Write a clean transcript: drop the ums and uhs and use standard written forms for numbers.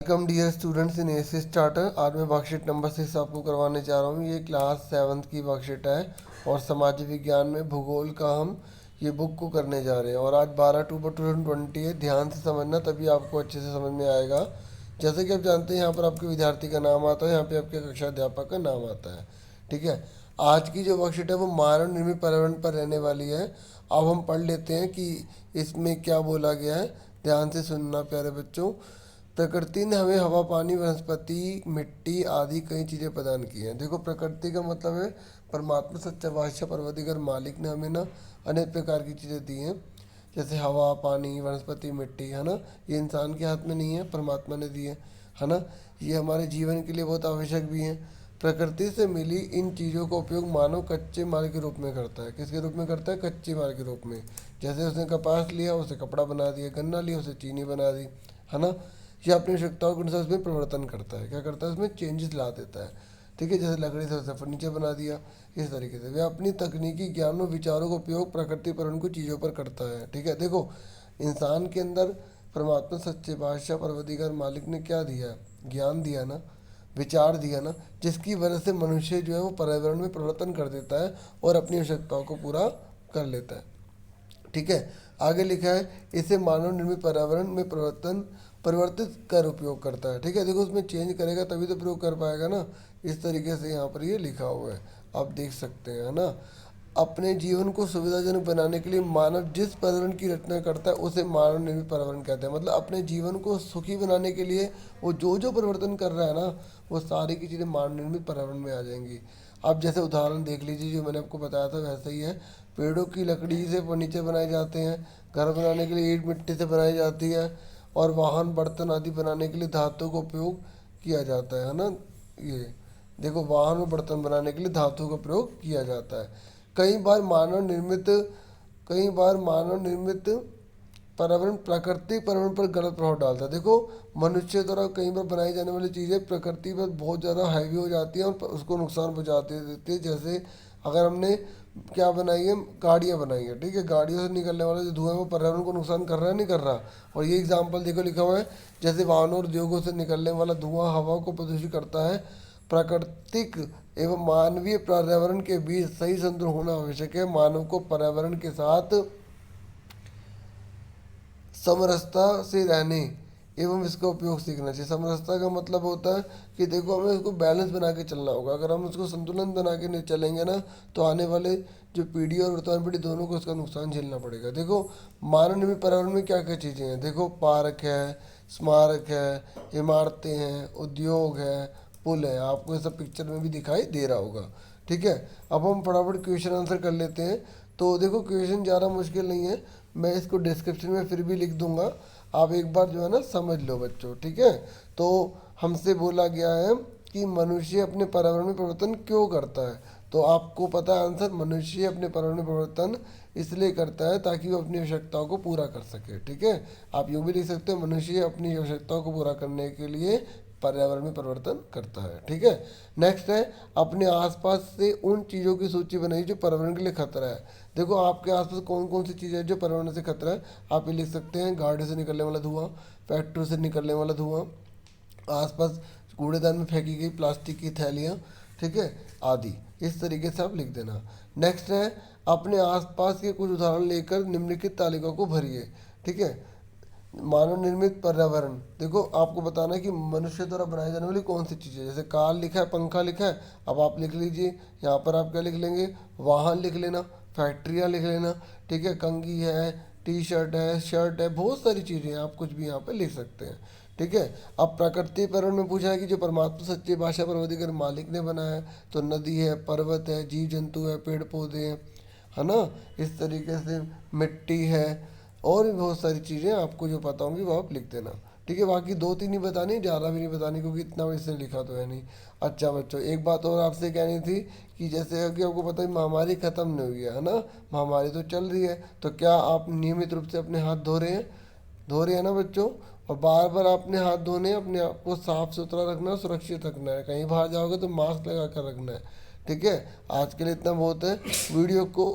Welcome dear students in AC starter. आज मैं worksheet number 6 आपको करवाने जा रहा हूँ। ये क्लास 7 की वर्कशीट है और समाज विज्ञान में भूगोल का हम ये बुक को करने जा रहे हैं। और आज 12 अक्टूबर 2020 है। ध्यान से समझना तभी आपको अच्छे से समझ में आएगा। जैसे कि आप जानते हैं यहाँ पर आपके विद्यार्थी का नाम आता है, यहाँ पे आपके कक्षा अध्यापक का नाम आता है। ठीक है। आज की जो वर्कशीट है वो मानव निर्मित पर्यावरण पर रहने वाली है। अब हम पढ़ लेते हैं कि इसमें क्या बोला गया है। ध्यान से सुनना प्यारे बच्चों। प्रकृति ने हमें हवा, पानी, वनस्पति, मिट्टी आदि कई चीज़ें प्रदान की हैं। देखो, प्रकृति का मतलब है परमात्मा, सच्चा बादशाह, परवरदिगार मालिक ने हमें ना अनेक प्रकार की चीज़ें दी हैं। जैसे हवा, पानी, वनस्पति, मिट्टी, है ना। ये इंसान के हाथ में नहीं है, परमात्मा ने दी है ना। ये हमारे जीवन के लिए बहुत आवश्यक भी हैं। प्रकृति से मिली इन चीज़ों का उपयोग मानव कच्चे माल के रूप में करता है। किसके रूप में करता है? कच्चे माल के रूप में। जैसे उसने कपास लिया, उसे कपड़ा बना दिया, गन्ना लिया, उसे चीनी बना दी, है ना। ये अपनी आवश्यकताओं के अनुसार उसमें परिवर्तन करता है। क्या करता है? उसमें चेंजेस ला देता है। ठीक है। जैसे लकड़ी से उसे फर्नीचर बना दिया। इस तरीके से वह अपनी तकनीकी ज्ञान और विचारों का उपयोग प्रकृति पर उनको चीज़ों पर करता है। ठीक है। देखो, इंसान के अंदर परमात्मा, सच्चे बादशाह, परवरदिगार मालिक ने क्या दिया? ज्ञान दिया ना, विचार दिया ना, जिसकी वजह से मनुष्य जो है वो पर्यावरण में परिवर्तन कर देता है और अपनी आवश्यकताओं को पूरा कर लेता है। ठीक है। आगे लिखा है, इसे मानव निर्मित पर्यावरण में परिवर्तित कर उपयोग करता है। ठीक है। देखो, उसमें चेंज करेगा तभी तो प्रयोग कर पाएगा ना। इस तरीके से यहाँ पर ये लिखा हुआ है, आप देख सकते हैं, है ना। अपने जीवन को सुविधाजनक बनाने के लिए मानव जिस पर्यावरण की रचना करता है उसे मानव निर्मित पर्यावरण कहते हैं। मतलब अपने जीवन को सुखी बनाने के लिए वो जो जो परिवर्तन कर रहा है ना, वो सारी की चीज़ें मानव निर्मित पर्यावरण में आ जाएंगी। अब जैसे उदाहरण देख लीजिए, जो मैंने आपको बताया था वैसे ही है। पेड़ों की लकड़ी से फर्नीचर बनाए जाते हैं, घर बनाने के लिए ईंट मिट्टी से बनाई जाती है, और वाहन, बर्तन आदि बनाने के लिए धातु का उपयोग किया जाता है ना। ये देखो, वाहन और बर्तन बनाने के लिए धातु का प्रयोग किया जाता है। कई बार मानव निर्मित कई बार मानव निर्मित पर्यावरण प्राकृतिक पर्यावरण पर गलत प्रभाव डालता है। देखो, मनुष्य द्वारा कई बार बनाई जाने वाली चीज़ें प्रकृति पर बहुत ज़्यादा हैवी हो जाती हैं और उसको नुकसान पहुँचाती देती है। जैसे अगर हमने क्या बनाई है, गाड़ियाँ बनाई है। ठीक है। गाड़ियों से निकलने वाला जो धुआं है वो पर्यावरण को नुकसान कर रहा है, नहीं कर रहा? और ये एग्जाम्पल देखो लिखा हुआ है, जैसे वाहनों और उद्योगों से निकलने वाला धुआं हवा को प्रदूषित करता है। प्राकृतिक एवं मानवीय पर्यावरण के बीच सही संतुलन होना आवश्यक है। मानव को पर्यावरण के साथ समरसता से रहने एवं इसका उपयोग सीखना चाहिए। समरसता का मतलब होता है कि देखो, हमें उसको बैलेंस बना के चलना होगा। अगर हम उसको संतुलन बना के नहीं चलेंगे ना, तो आने वाले जो पीढ़ी और वर्तमान पीढ़ी दोनों को उसका नुकसान झेलना पड़ेगा। देखो, मानव निर्मित पर्यावरण में क्या क्या चीज़ें हैं। देखो, पार्क है, स्मारक है, इमारतें हैं, उद्योग है, पुल है। आपको ये सब पिक्चर में भी दिखाई दे रहा होगा। ठीक है। अब हम फटाफट क्वेश्चन आंसर कर लेते हैं। तो देखो, क्वेश्चन ज़्यादा मुश्किल नहीं है, मैं इसको डिस्क्रिप्शन में फिर भी लिख दूंगा। आप एक बार जो है ना समझ लो बच्चों। ठीक है। तो हमसे बोला गया है कि मनुष्य अपने पर्यावरण में परिवर्तन क्यों करता है। तो आपको पता है आंसर, मनुष्य अपने पर्यावरण में परिवर्तन इसलिए करता है ताकि वो अपनी आवश्यकताओं को पूरा कर सके। ठीक है। आप यूँ भी लिख सकते हैं, मनुष्य अपनी आवश्यकताओं को पूरा करने के लिए पर्यावरण में परिवर्तन करता है। ठीक है। नेक्स्ट है, अपने आसपास से उन चीज़ों की सूची बनाइए जो पर्यावरण के लिए खतरा है। देखो, आपके आसपास कौन कौन सी चीज़ें हैं जो पर्यावरण से खतरा है। आप ये लिख सकते हैं, गाड़ी से निकलने वाला धुआं, फैक्ट्री से निकलने वाला धुआं, आसपास कूड़ेदान में फेंकी गई प्लास्टिक की थैलियाँ, ठीक है, आदि। इस तरीके से आप लिख देना। नेक्स्ट है, अपने आसपास के कुछ उदाहरण लेकर निम्नलिखित तालिका को भरिए। ठीक है। मानव निर्मित पर्यावरण, देखो आपको बताना है कि मनुष्य द्वारा बनाई जाने वाली कौन सी चीज़ें। जैसे कार लिखा है, पंखा लिखा है, अब आप लिख लीजिए। यहाँ पर आप क्या लिख लेंगे? वाहन लिख लेना, फैक्ट्रियाँ लिख लेना। ठीक है। कंघी है, टी शर्ट है, शर्ट है, बहुत सारी चीज़ें हैं, आप कुछ भी यहाँ पे लिख सकते हैं। ठीक है। अब प्रकृति पर्यावरण में पूछा है कि जो परमात्मा, सच्चे भाषा, परवदिगर मालिक ने बनाया है, तो नदी है, पर्वत है, जीव जंतु है, पेड़ पौधे हैं, है ना। इस तरीके से मिट्टी है, और भी बहुत सारी चीज़ें आपको जो पता होंगी वो आप लिख देना। ठीक है। बाकी दो तीन ही बतानी, ज़्यादा भी नहीं बतानी, क्योंकि इतना इसने लिखा तो है नहीं। अच्छा बच्चों, एक बात और आपसे कहनी थी कि जैसे कि आपको पता है महामारी ख़त्म नहीं हुई है ना, महामारी तो चल रही है। तो क्या आप नियमित रूप से अपने हाथ धो रहे हैं? धो रहे हैं ना बच्चों। और बार बार अपने हाथ धोने, अपने आप को साफ सुथरा रखना, सुरक्षित रखना है। कहीं बाहर जाओगे तो मास्क लगा कर रखना है। ठीक है। आज के लिए इतना बहुत है। वीडियो को